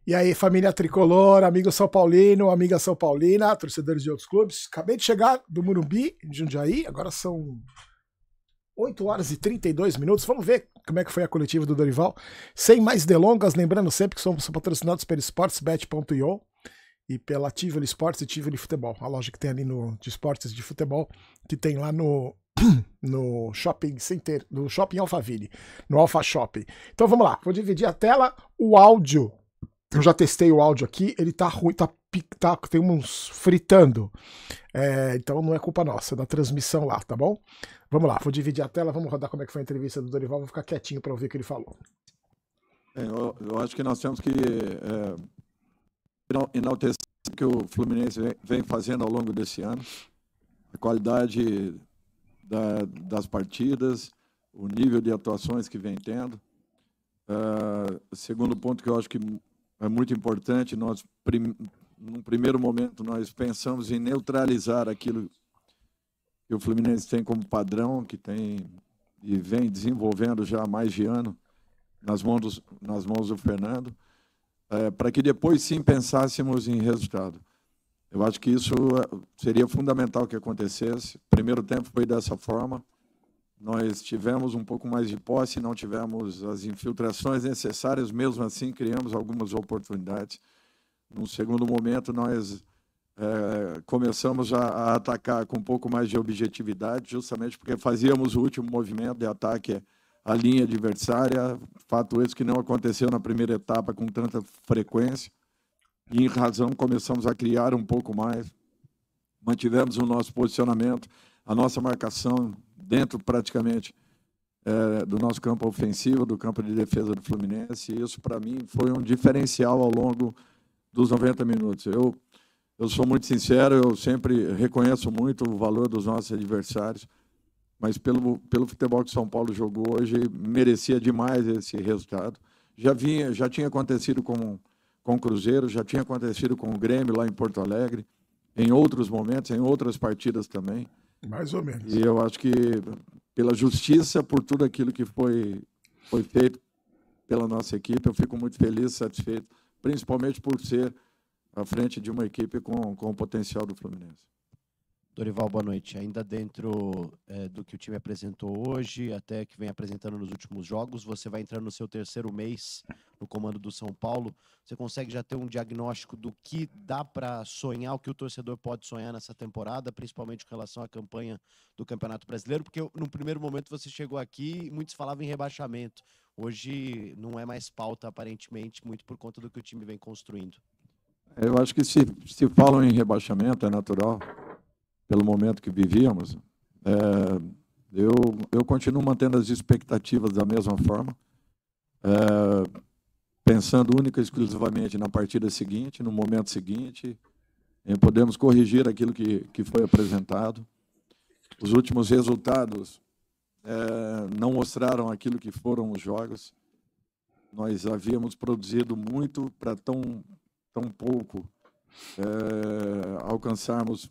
E aí, família tricolor, amigo São Paulino, amiga São Paulina, torcedores de outros clubes. Acabei de chegar do Morumbi, de Jundiaí, agora são 8 horas e 32 minutos. Vamos ver como é que foi a coletiva do Dorival. Sem mais delongas, lembrando sempre que somos patrocinados pela sportsbet.io e pela Tivoli Sports e Tivoli Futebol, a loja que tem ali de esportes de futebol, que tem lá no Shopping Center, no Shopping Alphaville, no Alpha Shopping. Então vamos lá, vou dividir a tela, o áudio. Eu já testei o áudio aqui, ele tá ruim, tem uns fritando. Então não é culpa nossa, é da transmissão lá, tá bom? Vamos lá, vou dividir a tela, vamos rodar como é que foi a entrevista do Dorival, vou ficar quietinho para ouvir o que ele falou. Eu acho que nós temos que enaltecer o que o Fluminense vem fazendo ao longo desse ano. A qualidade das partidas, o nível de atuações que vem tendo. Segundo ponto que eu acho que é muito importante, num primeiro momento, nós pensamos em neutralizar aquilo que o Fluminense tem como padrão, que tem e vem desenvolvendo já há mais de ano nas mãos do Fernando, para que depois sim pensássemos em resultado. Eu acho que isso seria fundamental que acontecesse. O primeiro tempo foi dessa forma. Nós tivemos um pouco mais de posse, não tivemos as infiltrações necessárias, mesmo assim criamos algumas oportunidades. No segundo momento, nós começamos a atacar com um pouco mais de objetividade, justamente porque fazíamos o último movimento de ataque à linha adversária, fato esse que não aconteceu na primeira etapa com tanta frequência, e em razão começamos a criar um pouco mais, mantivemos o nosso posicionamento, a nossa marcação dentro praticamente do nosso campo ofensivo, do campo de defesa do Fluminense, e isso para mim foi um diferencial ao longo dos 90 minutos. Eu sou muito sincero, eu sempre reconheço muito o valor dos nossos adversários, mas pelo futebol que São Paulo jogou hoje, merecia demais esse resultado. Já tinha acontecido com o Cruzeiro, já tinha acontecido com o Grêmio lá em Porto Alegre, em outros momentos, em outras partidas também. Mais ou menos. E eu acho que pela justiça, por tudo aquilo que foi feito pela nossa equipe, eu fico muito feliz, satisfeito, principalmente por ser à frente de uma equipe com o potencial do Fluminense. Dorival, boa noite. Ainda dentro do que o time apresentou hoje, até que vem apresentando nos últimos jogos, você vai entrando no seu terceiro mês no comando do São Paulo. Você consegue já ter um diagnóstico do que dá para sonhar, o que o torcedor pode sonhar nessa temporada, principalmente com relação à campanha do Campeonato Brasileiro? Porque no primeiro momento você chegou aqui e muitos falavam em rebaixamento. Hoje não é mais pauta, aparentemente, muito por conta do que o time vem construindo. Eu acho que se falam em rebaixamento, é natural. Pelo momento que vivíamos, eu continuo mantendo as expectativas da mesma forma, pensando única e exclusivamente na partida seguinte, no momento seguinte, podemos corrigir aquilo que foi apresentado. Os últimos resultados não mostraram aquilo que foram os jogos. Nós havíamos produzido muito para tão pouco alcançarmos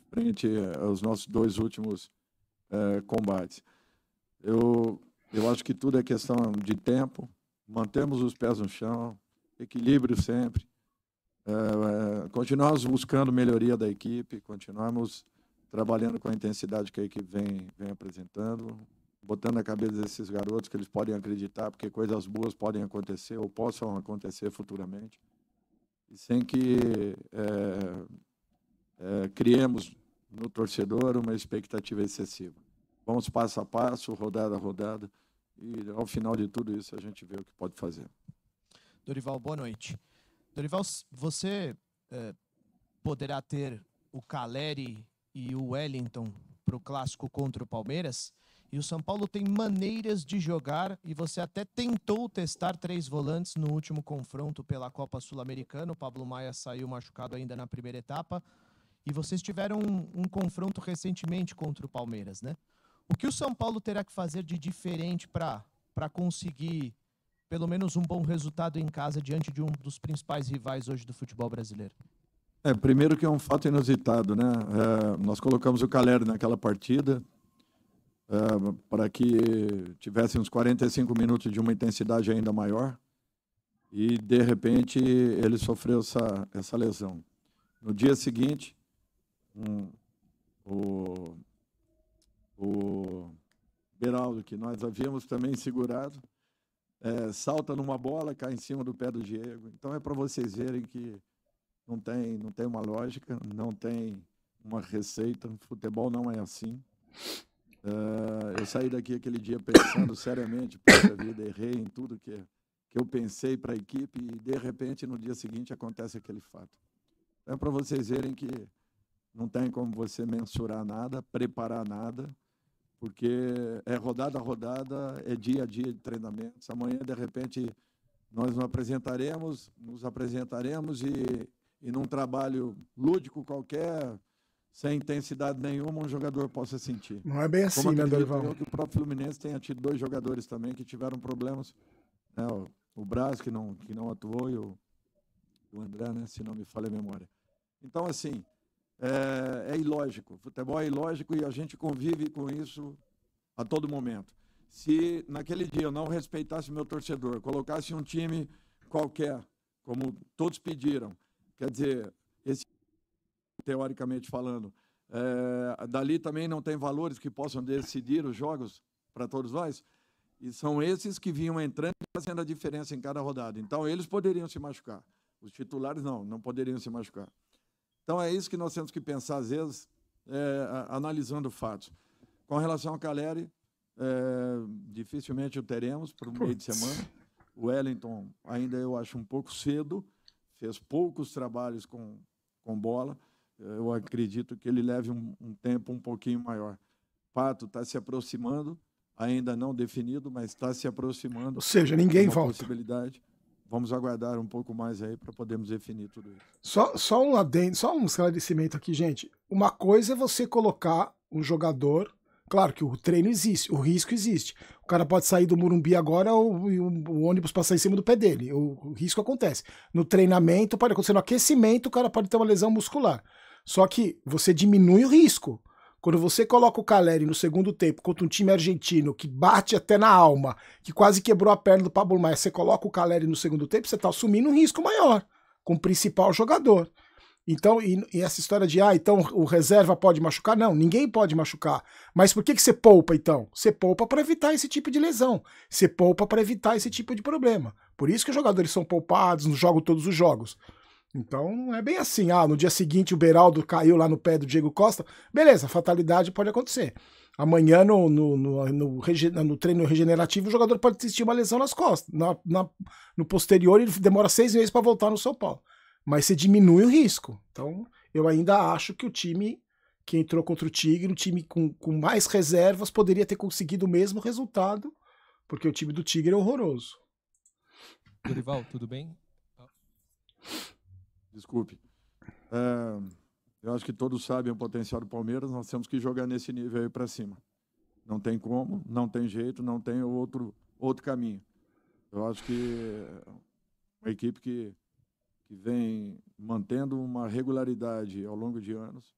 frente aos nossos dois últimos combates. Eu acho que tudo é questão de tempo, mantemos os pés no chão, equilíbrio sempre, continuamos buscando melhoria da equipe, continuamos trabalhando com a intensidade que a equipe vem apresentando, botando na cabeça desses garotos que eles podem acreditar, porque coisas boas podem acontecer ou possam acontecer futuramente, e sem que criemos no torcedor uma expectativa excessiva. Vamos passo a passo, rodada a rodada, e ao final de tudo isso a gente vê o que pode fazer. Dorival, boa noite. Dorival, você poderá ter o Calleri e o Wellington para o clássico contra o Palmeiras, e o São Paulo tem maneiras de jogar, e você até tentou testar 3 volantes no último confronto pela Copa Sul-Americana. O Pablo Maia saiu machucado ainda na primeira etapa, e vocês tiveram um confronto recentemente contra o Palmeiras, né? O que o São Paulo terá que fazer de diferente para conseguir pelo menos um bom resultado em casa diante de um dos principais rivais hoje do futebol brasileiro? Primeiro que é um fato inusitado, né? Nós colocamos o Calleri naquela partida para que tivesse uns 45 minutos de uma intensidade ainda maior. e, de repente, ele sofreu essa lesão. No dia seguinte, o Beraldo, que nós havíamos também segurado, salta numa bola, cai em cima do pé do Diego. Então é para vocês verem que não tem uma lógica, não tem uma receita. O futebol não é assim. Eu saí daqui aquele dia pensando seriamente, poxa vida, errei em tudo que eu pensei para a equipe e, de repente, no dia seguinte acontece aquele fato. É para vocês verem que não tem como você mensurar nada, preparar nada, porque é rodada a rodada, é dia a dia de treinamentos. Amanhã, de repente, nós nos apresentaremos e num trabalho lúdico qualquer, sem intensidade nenhuma, um jogador possa sentir. Não é bem assim, né, Dorival? Que o próprio Fluminense tenha tido 2 jogadores também que tiveram problemas, né, o Braz, que não atuou, e o André, né, se não me falha a memória. Então, assim, é ilógico. O futebol é ilógico e a gente convive com isso a todo momento. Se naquele dia eu não respeitasse meu torcedor, colocasse um time qualquer, como todos pediram, quer dizer, esse, teoricamente falando, dali também não tem valores que possam decidir os jogos para todos nós, e são esses que vinham entrando e fazendo a diferença em cada rodada. Então, eles poderiam se machucar. Os titulares não poderiam se machucar. Então, é isso que nós temos que pensar, às vezes, analisando fatos. Com relação ao Caleri, dificilmente o teremos por meio de semana. O Wellington, ainda eu acho um pouco cedo, fez poucos trabalhos com bola. Eu acredito que ele leve um tempo um pouquinho maior. Pato está se aproximando, ainda não definido, mas está se aproximando. Ou seja, ninguém volta. Possibilidade. Vamos aguardar um pouco mais aí para podermos definir tudo isso. Só um adendo, só um esclarecimento aqui, gente. Uma coisa é você colocar um jogador. Claro que o treino existe, o risco existe. O cara pode sair do Morumbi agora e o ônibus passar em cima do pé dele. O risco acontece. No treinamento, pode acontecer no aquecimento, o cara pode ter uma lesão muscular. Só que você diminui o risco. Quando você coloca o Caleri no segundo tempo contra um time argentino que bate até na alma, que quase quebrou a perna do Pablo Maia, você coloca o Caleri no segundo tempo, você está assumindo um risco maior com o principal jogador. Então, e essa história de, então o reserva pode machucar? Não, ninguém pode machucar. Mas por que você poupa, então? Você poupa para evitar esse tipo de lesão. Você poupa para evitar esse tipo de problema. Por isso que os jogadores são poupados, não jogam todos os jogos. Então, não é bem assim. No dia seguinte o Beraldo caiu lá no pé do Diego Costa. Beleza, fatalidade pode acontecer. Amanhã, no treino regenerativo, o jogador pode existir uma lesão nas costas. No posterior, ele demora 6 meses para voltar no São Paulo. Mas você diminui o risco. Então, eu ainda acho que o time que entrou contra o Tigre, um time com mais reservas, poderia ter conseguido o mesmo resultado, porque o time do Tigre é horroroso. Dorival, tudo bem? Desculpe. Eu acho que todos sabem o potencial do Palmeiras, nós temos que jogar nesse nível aí para cima. Não tem como, não tem jeito, não tem outro caminho. Eu acho que uma equipe que vem mantendo uma regularidade ao longo de anos,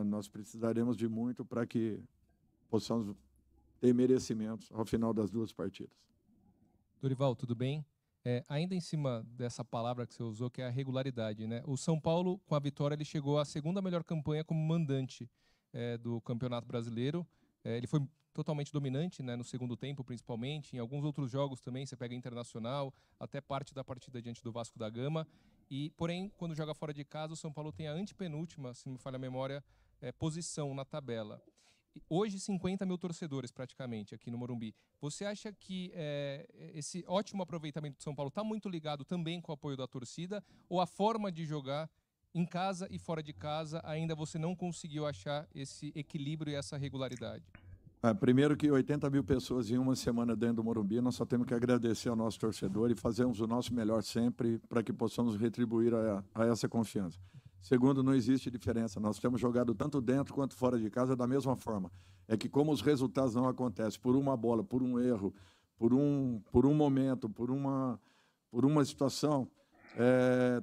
nós precisaremos de muito para que possamos ter merecimentos ao final das 2 partidas. Dorival, tudo bem? Ainda em cima dessa palavra que você usou, que é a regularidade, né? O São Paulo, com a vitória, ele chegou à 2ª melhor campanha como mandante do Campeonato Brasileiro. Ele foi totalmente dominante, né, no segundo tempo, principalmente. Em alguns outros jogos também, você pega Internacional, até parte da partida diante do Vasco da Gama. Porém, quando joga fora de casa, o São Paulo tem a antepenúltima, se não me falha a memória, posição na tabela. Hoje, 50 mil torcedores, praticamente, aqui no Morumbi. Você acha que esse ótimo aproveitamento do São Paulo está muito ligado também com o apoio da torcida? Ou a forma de jogar em casa e fora de casa, ainda você não conseguiu achar esse equilíbrio e essa regularidade? Primeiro que 80 mil pessoas em uma semana dentro do Morumbi, nós só temos que agradecer ao nosso torcedor e fazermos o nosso melhor sempre para que possamos retribuir a essa confiança. Segundo, não existe diferença. Nós temos jogado tanto dentro quanto fora de casa da mesma forma. É que como os resultados não acontecem por uma bola, por um erro, por um momento, por uma situação,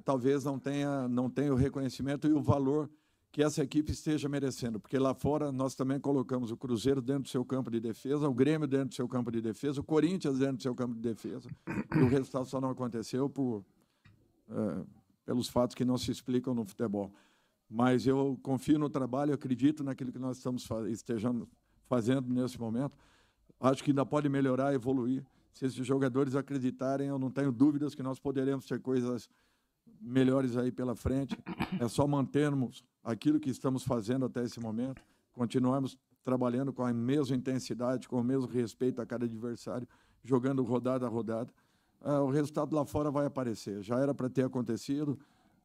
talvez não tenha o reconhecimento e o valor que essa equipe esteja merecendo, porque lá fora nós também colocamos o Cruzeiro dentro do seu campo de defesa, o Grêmio dentro do seu campo de defesa, o Corinthians dentro do seu campo de defesa, e o resultado só não aconteceu pelos fatos que não se explicam no futebol. Mas eu confio no trabalho, acredito naquilo que nós estejamos fazendo nesse momento. Acho que ainda pode melhorar, evoluir. Se esses jogadores acreditarem, eu não tenho dúvidas que nós poderemos ter coisas melhores aí pela frente. É só mantermos aquilo que estamos fazendo até esse momento, continuarmos trabalhando com a mesma intensidade, com o mesmo respeito a cada adversário, jogando rodada a rodada. O resultado lá fora vai aparecer. Já era para ter acontecido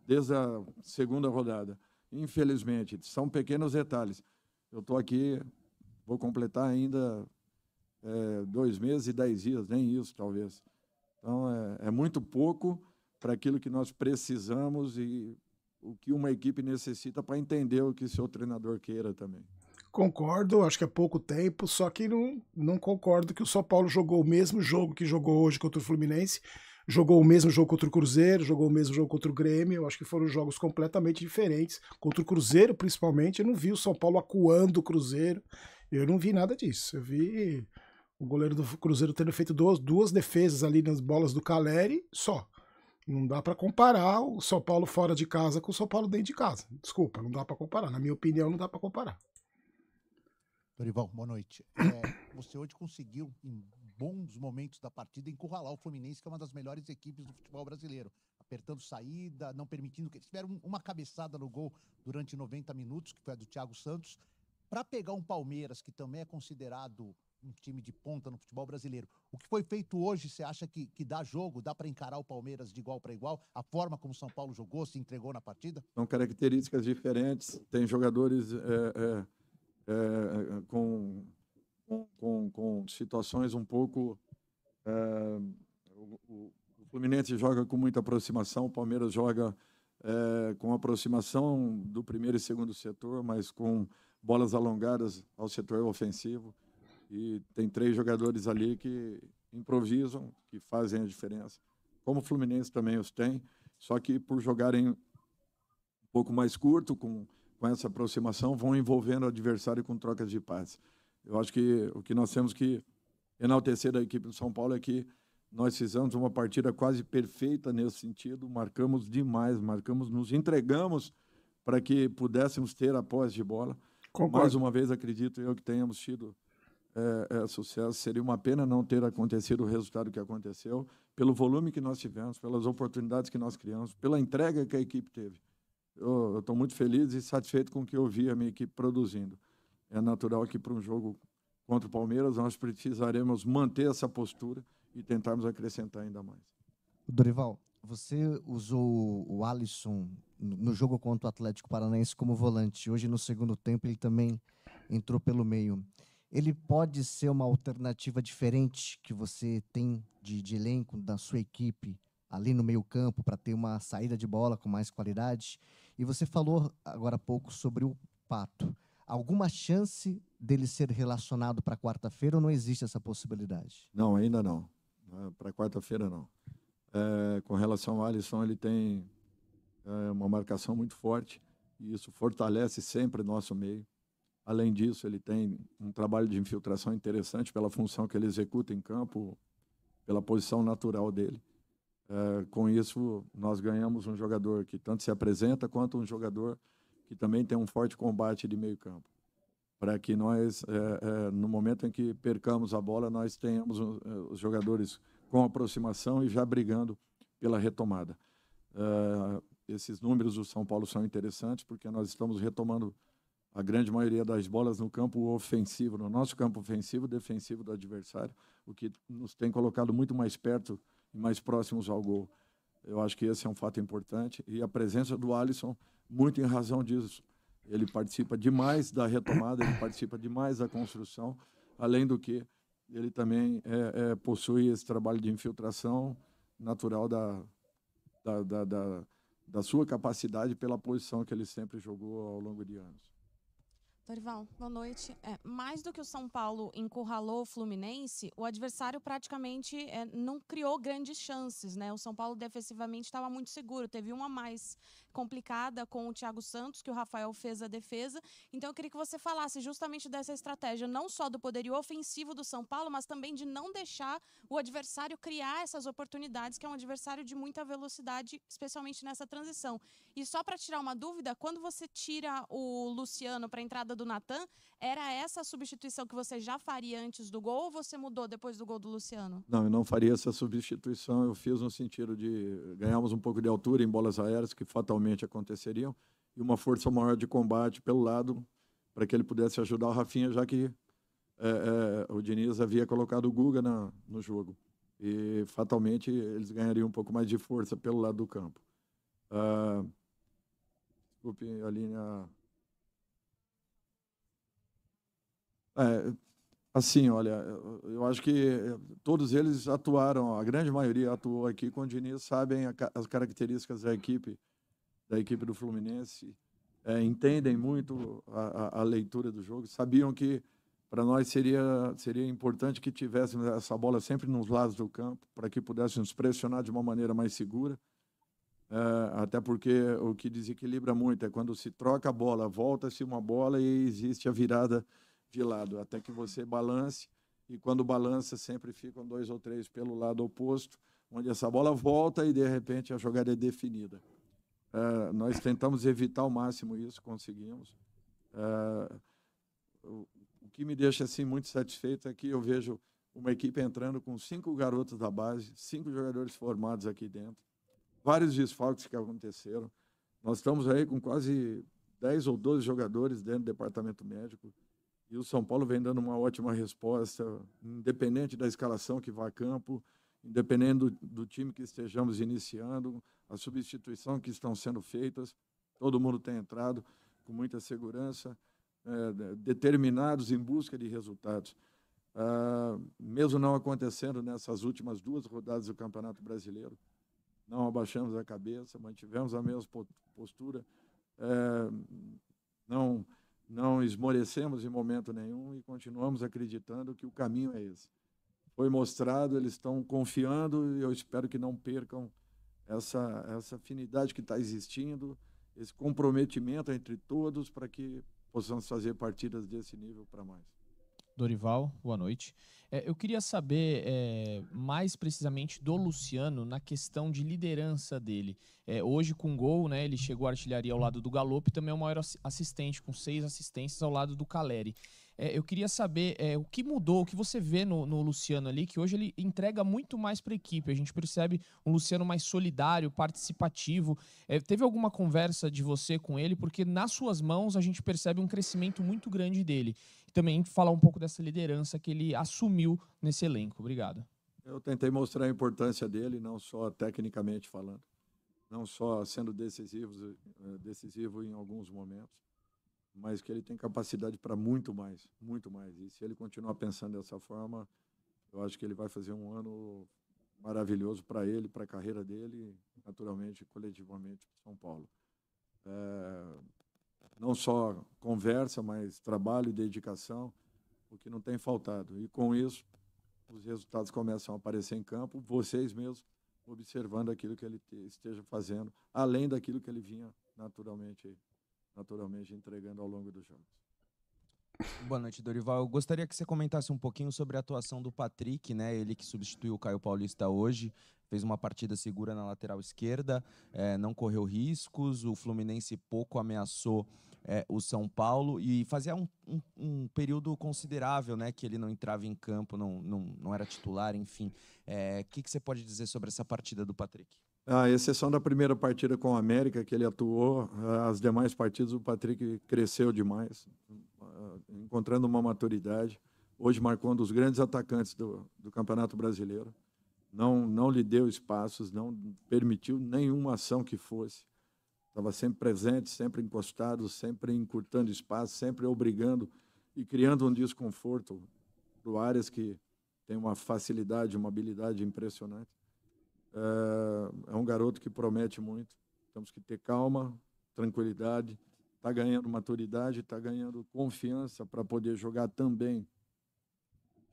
desde a segunda rodada. Infelizmente, são pequenos detalhes. Eu estou aqui, vou completar ainda 2 meses e 10 dias, nem isso, talvez. Então, é muito pouco para aquilo que nós precisamos e o que uma equipe necessita para entender o que seu treinador queira também. Concordo, acho que é pouco tempo, só que não concordo que o São Paulo jogou o mesmo jogo que jogou hoje contra o Fluminense, jogou o mesmo jogo contra o Cruzeiro, jogou o mesmo jogo contra o Grêmio. Eu acho que foram jogos completamente diferentes. Contra o Cruzeiro, principalmente, eu não vi o São Paulo acuando o Cruzeiro. Eu não vi nada disso. Eu vi o goleiro do Cruzeiro tendo feito duas defesas ali nas bolas do Caleri, só. Não dá para comparar o São Paulo fora de casa com o São Paulo dentro de casa. Desculpa, não dá para comparar. Na minha opinião, não dá para comparar. Dorival, boa noite. Você hoje conseguiu, em bons momentos da partida, encurralar o Fluminense, que é uma das melhores equipes do futebol brasileiro. Apertando saída, não permitindo que eles tiveram uma cabeçada no gol durante 90 minutos, que foi a do Thiago Santos. Para pegar um Palmeiras, que também é considerado um time de ponta no futebol brasileiro, o que foi feito hoje, você acha que dá jogo? Dá para encarar o Palmeiras de igual para igual? A forma como o São Paulo jogou, se entregou na partida? São características diferentes. Tem jogadores com situações um pouco... O Fluminense joga com muita aproximação, o Palmeiras joga com aproximação do primeiro e segundo setor, mas com bolas alongadas ao setor ofensivo. E tem 3 jogadores ali que improvisam, que fazem a diferença. Como o Fluminense também os tem, só que por jogarem um pouco mais curto, com essa aproximação, vão envolvendo o adversário com trocas de passes. Eu acho que o que nós temos que enaltecer da equipe do São Paulo é que nós fizemos uma partida quase perfeita nesse sentido, marcamos demais, nos entregamos para que pudéssemos ter a posse de bola. Concordo. Mais uma vez, acredito eu que tenhamos tido sucesso. Seria uma pena não ter acontecido o resultado que aconteceu, pelo volume que nós tivemos, pelas oportunidades que nós criamos, pela entrega que a equipe teve. Eu estou muito feliz e satisfeito com o que eu vi a minha equipe produzindo. É natural que para um jogo contra o Palmeiras nós precisaremos manter essa postura e tentarmos acrescentar ainda mais. Dorival, você usou o Alisson no jogo contra o Atlético Paranaense como volante. Hoje, no segundo tempo, ele também entrou pelo meio. Ele pode ser uma alternativa diferente que você tem de elenco da sua equipe ali no meio campo para ter uma saída de bola com mais qualidade? E você falou agora há pouco sobre o Pato. Alguma chance dele ser relacionado para quarta-feira ou não existe essa possibilidade? Não, ainda não. Para quarta-feira, não. Com relação ao Alisson, ele tem uma marcação muito forte e isso fortalece sempre o nosso meio. Além disso, ele tem um trabalho de infiltração interessante pela função que ele executa em campo, pela posição natural dele. Com isso, nós ganhamos um jogador que tanto se apresenta quanto um jogador que também tem um forte combate de meio campo. Para que nós, no momento em que percamos a bola, nós tenhamos os jogadores com aproximação e já brigando pela retomada. Esses números do São Paulo são interessantes porque nós estamos retomando a grande maioria das bolas no campo ofensivo, no nosso campo ofensivo, defensivo do adversário, o que nos tem colocado muito mais perto e mais próximos ao gol. Eu acho que esse é um fato importante e a presença do Alisson, muito em razão disso. Ele participa demais da retomada, ele participa demais da construção, além do que ele também possui esse trabalho de infiltração natural da sua capacidade pela posição que ele sempre jogou ao longo de anos. Dorival, boa noite. Mais do que o São Paulo encurralou o Fluminense, o adversário praticamente não criou grandes chances, né? O São Paulo defensivamente estava muito seguro, teve uma mais complicada com o Thiago Santos, que o Rafael fez a defesa. Então eu queria que você falasse justamente dessa estratégia, não só do poderio ofensivo do São Paulo, mas também de não deixar o adversário criar essas oportunidades, que é um adversário de muita velocidade, especialmente nessa transição. E só para tirar uma dúvida, quando você tira o Luciano para a entrada do Natan, era essa a substituição que você já faria antes do gol ou você mudou depois do gol do Luciano? Não, eu não faria essa substituição. Eu fiz no sentido de ganharmos um pouco de altura em bolas aéreas, que fatalmente aconteceriam, e uma força maior de combate pelo lado, para que ele pudesse ajudar o Rafinha, já que o Diniz havia colocado o Guga no jogo. E fatalmente eles ganhariam um pouco mais de força pelo lado do campo. Desculpe, a linha... Assim, olha, eu acho que todos eles atuaram, a grande maioria atuou aqui com o Diniz, sabem as características da equipe do Fluminense, entendem muito a leitura do jogo, sabiam que para nós seria importante que tivéssemos essa bola sempre nos lados do campo, para que pudéssemos pressionar de uma maneira mais segura, até porque o que desequilibra muito é quando se troca a bola, volta-se uma bola e existe a virada de lado, até que você balance, e quando balança sempre ficam 2 ou 3 pelo lado oposto, onde essa bola volta e de repente a jogada é definida. Nós tentamos evitar ao máximo isso, conseguimos. O que me deixa assim muito satisfeito é que eu vejo uma equipe entrando com 5 garotos da base, 5 jogadores formados aqui dentro, vários desfalques que aconteceram. Nós estamos aí com quase 10 ou 12 jogadores dentro do departamento médico, e o São Paulo vem dando uma ótima resposta, independente da escalação que vá a campo, independente do time que estejamos iniciando, a substituição que estão sendo feitas, todo mundo tem entrado com muita segurança, determinados em busca de resultados. Mesmo não acontecendo nessas últimas 2 rodadas do Campeonato Brasileiro, não abaixamos a cabeça, mantivemos a mesma postura, não esmorecemos em momento nenhum e continuamos acreditando que o caminho é esse. Foi mostrado, eles estão confiando e eu espero que não percam essa afinidade que está existindo, esse comprometimento entre todos para que possamos fazer partidas desse nível para mais. Dorival, boa noite. Eu queria saber mais precisamente do Luciano na questão de liderança dele. Hoje, com gol, né, ele chegou à artilharia ao lado do Galopo e também é o maior assistente, com 6 assistências ao lado do Caleri. Eu queria saber o que mudou, o que você vê no Luciano ali, que hoje ele entrega muito mais para a equipe. A gente percebe um Luciano mais solidário, participativo. Teve alguma conversa de você com ele? Porque nas suas mãos a gente percebe um crescimento muito grande dele. E também falar um pouco dessa liderança que ele assumiu nesse elenco. Obrigado. Eu tentei mostrar a importância dele, não só tecnicamente falando, não só sendo decisivo em alguns momentos, mas que ele tem capacidade para muito mais, muito mais. E se ele continuar pensando dessa forma, eu acho que ele vai fazer um ano maravilhoso para ele, para a carreira dele, e, naturalmente, coletivamente, para São Paulo. Não só conversa, mas trabalho e dedicação, o que não tem faltado. E com isso, os resultados começam a aparecer em campo, vocês mesmos observando aquilo que ele esteja fazendo, além daquilo que ele vinha naturalmente entregando ao longo dos jogos. Boa noite, Dorival. Eu gostaria que você comentasse um pouquinho sobre a atuação do Patrick, né? Ele que substituiu o Caio Paulista hoje, fez uma partida segura na lateral esquerda, não correu riscos, o Fluminense pouco ameaçou o São Paulo e fazia um período considerável, né, que ele não entrava em campo, não era titular, enfim. O que você pode dizer sobre essa partida do Patrick? A exceção da primeira partida com o América, que ele atuou, as demais partidas o Patrick cresceu demais, encontrando uma maturidade. Hoje marcou um dos grandes atacantes do Campeonato Brasileiro. Não lhe deu espaços, não permitiu nenhuma ação que fosse. Estava sempre presente, sempre encostado, sempre encurtando espaço, sempre obrigando e criando um desconforto para o Arias, que tem uma facilidade, uma habilidade impressionante. É um garoto que promete muito. Temos que ter calma, tranquilidade, está ganhando maturidade, está ganhando confiança para poder jogar também,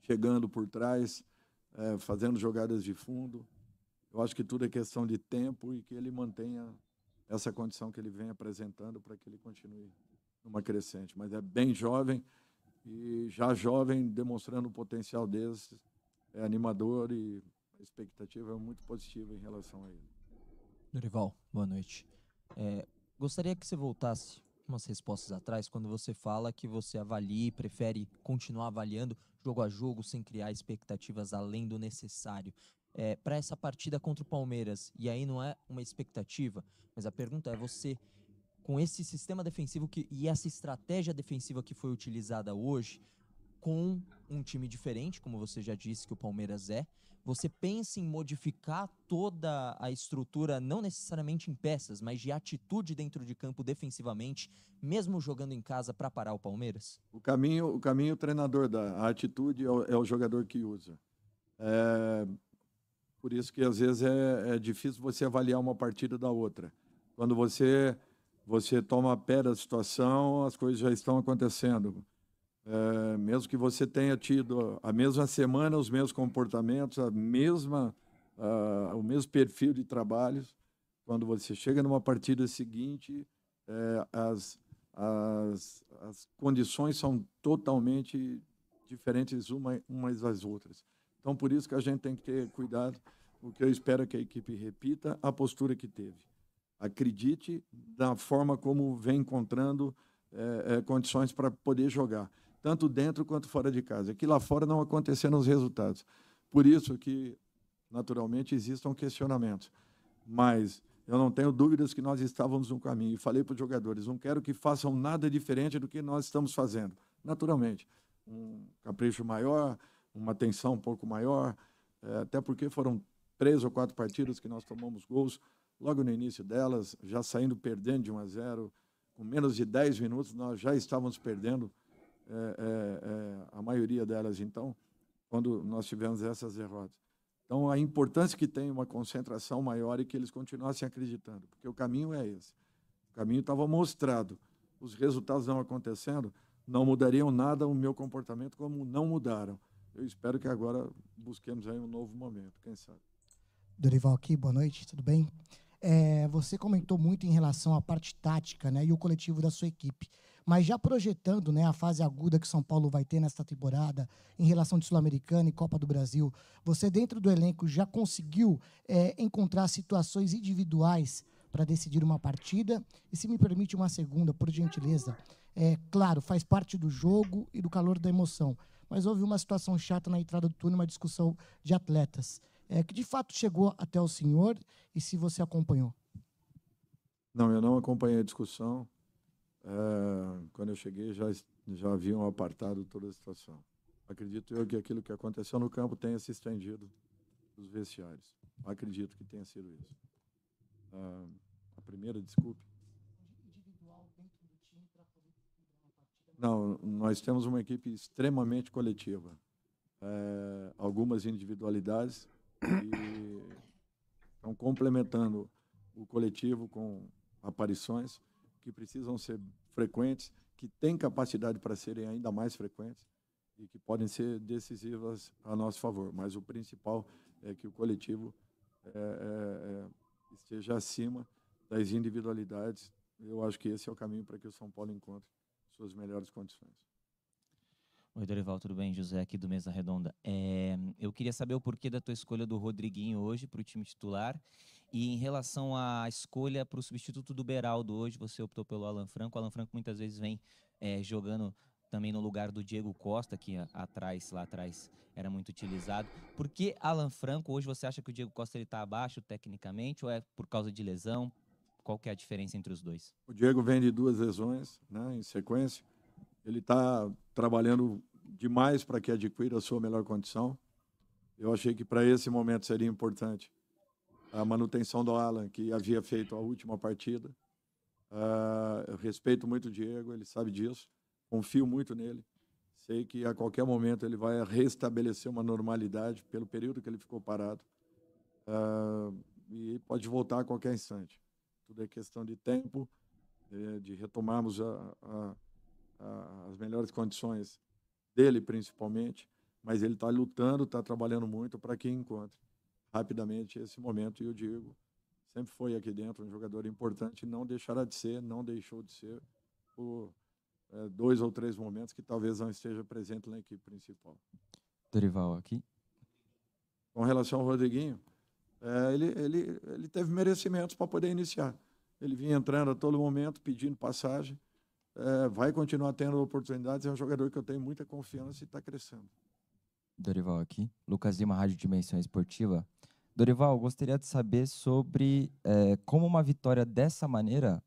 chegando por trás, fazendo jogadas de fundo. Eu acho que tudo é questão de tempo e que ele mantenha essa condição que ele vem apresentando para que ele continue numa crescente. Mas é bem jovem e já jovem, demonstrando o potencial desse, é animador e a expectativa é muito positiva em relação a ele. Dorival, boa noite. Gostaria que você voltasse umas respostas atrás, quando você fala que você avalia e prefere continuar avaliando jogo a jogo, sem criar expectativas além do necessário. Para essa partida contra o Palmeiras, e aí não é uma expectativa, mas a pergunta é: você, com esse sistema defensivo e essa estratégia defensiva que foi utilizada hoje, com um time diferente, como você já disse que o Palmeiras você pensa em modificar toda a estrutura, não necessariamente em peças, mas de atitude dentro de campo defensivamente, mesmo jogando em casa, para parar o Palmeiras? O caminho o treinador dá, a atitude é o jogador que usa. Por isso que às vezes é difícil você avaliar uma partida da outra. Quando você toma pé da situação, as coisas já estão acontecendo. Mesmo que você tenha tido a mesma semana, os mesmos comportamentos, o mesmo perfil de trabalhos, quando você chega numa partida seguinte, as condições são totalmente diferentes umas das outras. Então, por isso que a gente tem que ter cuidado. O que eu espero é que a equipe repita a postura que teve. Acredite da forma como vem encontrando condições para poder jogar, tanto dentro quanto fora de casa. Aqui lá fora não aconteceram os resultados. Por isso que, naturalmente, existam questionamentos. Mas eu não tenho dúvidas que nós estávamos no caminho. E falei para os jogadores, não quero que façam nada diferente do que nós estamos fazendo. Naturalmente, um capricho maior, uma atenção um pouco maior, até porque foram 3 ou 4 partidas que nós tomamos gols logo no início delas, já saindo perdendo de 1-0, com menos de 10 minutos nós já estávamos perdendo a maioria delas, então, quando nós tivemos essas derrotas. Então, a importância que tem uma concentração maior e que eles continuassem acreditando, porque o caminho é esse. O caminho estava mostrado, os resultados não acontecendo, não mudariam nada o meu comportamento como não mudaram. Eu espero que agora busquemos aí um novo momento, quem sabe. Dorival aqui, boa noite, tudo bem? Você comentou muito em relação à parte tática, né, e o coletivo da sua equipe. Mas já projetando, né, a fase aguda que São Paulo vai ter nesta temporada, em relação de Sul-Americana e Copa do Brasil, você dentro do elenco já conseguiu encontrar situações individuais para decidir uma partida? E se me permite uma segunda, por gentileza, claro, faz parte do jogo e do calor da emoção, mas houve uma situação chata na entrada do túnel, uma discussão de atletas, que de fato chegou até o senhor, e se você acompanhou? Não, eu não acompanhei a discussão. Quando eu cheguei, já haviam apartado toda a situação. Acredito eu que aquilo que aconteceu no campo tenha se estendido dos vestiários. Acredito que tenha sido isso. A primeira, desculpe. Não, nós temos uma equipe extremamente coletiva. Algumas individualidades e estão complementando o coletivo com aparições que precisam ser frequentes, que têm capacidade para serem ainda mais frequentes e que podem ser decisivas a nosso favor. Mas o principal é que o coletivo esteja acima das individualidades. Eu acho que esse é o caminho para que o São Paulo encontre suas melhores condições. Oi, Dorival, tudo bem? José aqui do Mesa Redonda. Eu queria saber o porquê da tua escolha do Rodriguinho hoje para o time titular, e em relação à escolha para o substituto do Beraldo hoje, você optou pelo Alan Franco. O Alan Franco muitas vezes vem jogando também no lugar do Diego Costa, que lá atrás era muito utilizado. Por que Alan Franco? Hoje você acha que o Diego Costa está abaixo tecnicamente, ou é por causa de lesão? Qual que é a diferença entre os dois? O Diego vem de 2 lesões, né, em sequência. Ele está trabalhando demais para que adquira a sua melhor condição. Eu achei que para esse momento seria importante a manutenção do Alan, que havia feito a última partida. Eu respeito muito o Diego, ele sabe disso. Confio muito nele. Sei que a qualquer momento ele vai restabelecer uma normalidade pelo período que ele ficou parado. E pode voltar a qualquer instante. Tudo é questão de tempo. de retomarmos as melhores condições dele, principalmente, mas ele está lutando, está trabalhando muito para que encontre rapidamente esse momento, e o Diego sempre foi aqui dentro um jogador importante, não deixará de ser, não deixou de ser por 2 ou 3 momentos que talvez não esteja presente na equipe principal. Dorival aqui. Com relação ao Rodriguinho, ele teve merecimentos para poder iniciar. Ele vinha entrando a todo momento, pedindo passagem, vai continuar tendo oportunidades, é um jogador que eu tenho muita confiança e está crescendo. Dorival aqui. Lucas Lima, Rádio Dimensão Esportiva. Dorival, gostaria de saber sobre como uma vitória dessa maneira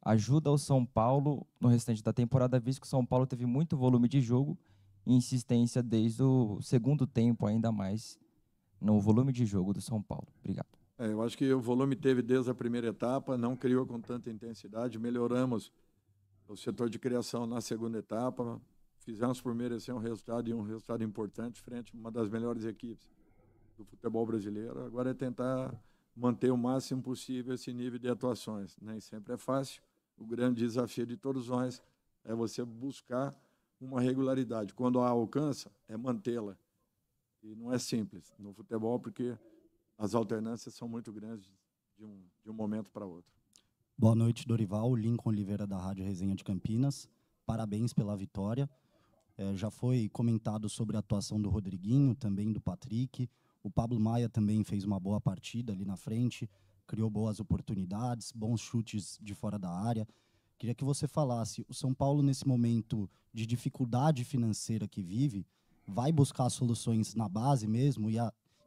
ajuda o São Paulo no restante da temporada, visto que o São Paulo teve muito volume de jogo e insistência desde o segundo tempo, ainda mais no volume de jogo do São Paulo. Obrigado. Eu acho que o volume teve desde a primeira etapa, não criou com tanta intensidade, melhoramos o setor de criação na segunda etapa, fizemos por merecer um resultado, e um resultado importante frente a uma das melhores equipes do futebol brasileiro. Agora é tentar manter o máximo possível esse nível de atuações. Nem sempre é fácil. O grande desafio de todos nós é você buscar uma regularidade. Quando a alcança, é mantê-la. E não é simples no futebol, porque as alternâncias são muito grandes de um momento para outro. Boa noite, Dorival. Lincoln Oliveira, da Rádio Resenha de Campinas. Parabéns pela vitória. Já foi comentado sobre a atuação do Rodriguinho, também do Patrick. O Pablo Maia também fez uma boa partida ali na frente, criou boas oportunidades, bons chutes de fora da área. Queria que você falasse, o São Paulo, nesse momento de dificuldade financeira que vive, vai buscar soluções na base mesmo? E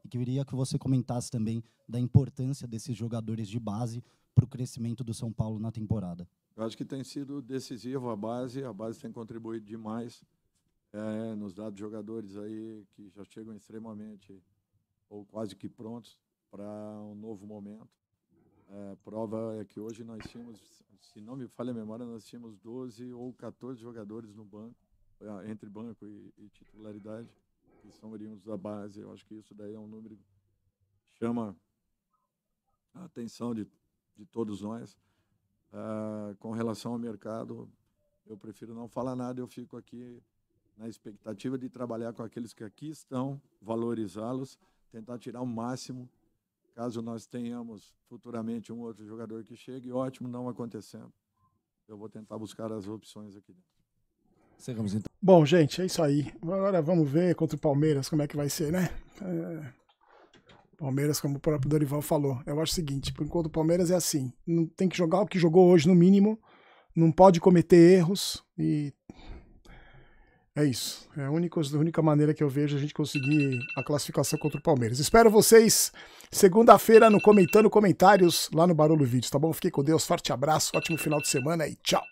queria que você comentasse também da importância desses jogadores de base para o crescimento do São Paulo na temporada. Eu acho que tem sido decisivo a base tem contribuído demais, nos dados de jogadores aí que já chegam extremamente ou quase que prontos para um novo momento. Prova é que hoje nós tínhamos, se não me falha a memória, nós tínhamos 12 ou 14 jogadores no banco, entre banco e titularidade, que são oriundos da base. Eu acho que isso daí é um número que chama a atenção de todos nós. Com relação ao mercado, eu prefiro não falar nada, eu fico aqui na expectativa de trabalhar com aqueles que aqui estão, valorizá-los, tentar tirar o máximo, caso nós tenhamos futuramente um outro jogador que chegue, ótimo, não acontecendo. Eu vou tentar buscar as opções aqui dentro. Bom, gente, é isso aí. Agora vamos ver contra o Palmeiras como é que vai ser, né? Palmeiras, como o próprio Dorival falou. Eu acho o seguinte, por enquanto o Palmeiras é assim, não tem que jogar o que jogou hoje no mínimo, não pode cometer erros e é isso. É a única maneira que eu vejo a gente conseguir a classificação contra o Palmeiras. Espero vocês segunda-feira no Comentando Comentários lá no Barulho Vídeos, tá bom? Fiquem com Deus, forte abraço, ótimo final de semana e tchau!